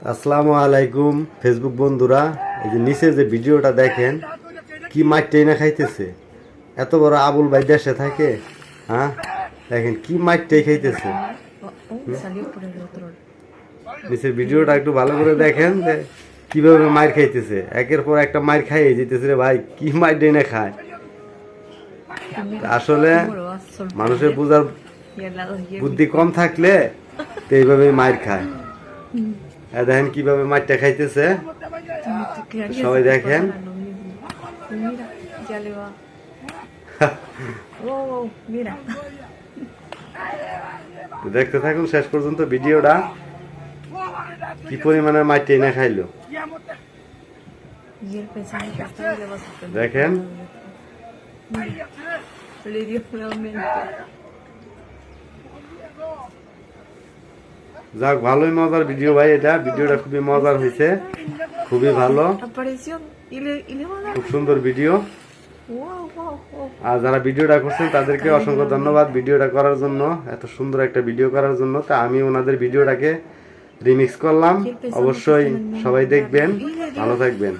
আসসালামু আলাইকুম ফেসবুক বন্ধুরা, এই যে নিচে যে ভিডিওটা দেখেন, কি মাইরটাই না খাইতেছে। এত বড় আবুল ভাই দেশে থাকে, হ্যাঁ দেখেন কি মাইরটাই খাইতেছে। নিচের ভিডিওটা একটু ভালো করে দেখেন যে কিভাবে মাইর খাইতেছে, একের পর একটা মাইর খাইয়ে যেতেছে রে ভাই, কি মাইরটাই না খায়। আসলে মানুষের বুঝার বুদ্ধি কম থাকলে তো এইভাবেই মাইর খায়। দেখেন কিভাবে মাইরটা খাইতেছে, সবাই দেখেন। দেখতে থাকুন শেষ পর্যন্ত ভিডিওটা, কি পরিমাণে মাইরটা না খাইলো দেখেন। যাক, ভালোই মজার ভিডিও ভাই, এটা ভিডিওটা খুবই মজার হয়েছে, খুবই ভালো, খুব সুন্দর ভিডিও। আর যারা ভিডিওটা করছেন তাদেরকে অসংখ্য ধন্যবাদ ভিডিওটা করার জন্য, এত সুন্দর একটা ভিডিও করার জন্য। তা আমি ওনাদের ভিডিওটাকে রিমিক্স করলাম, অবশ্যই সবাই দেখবেন, ভালো থাকবেন।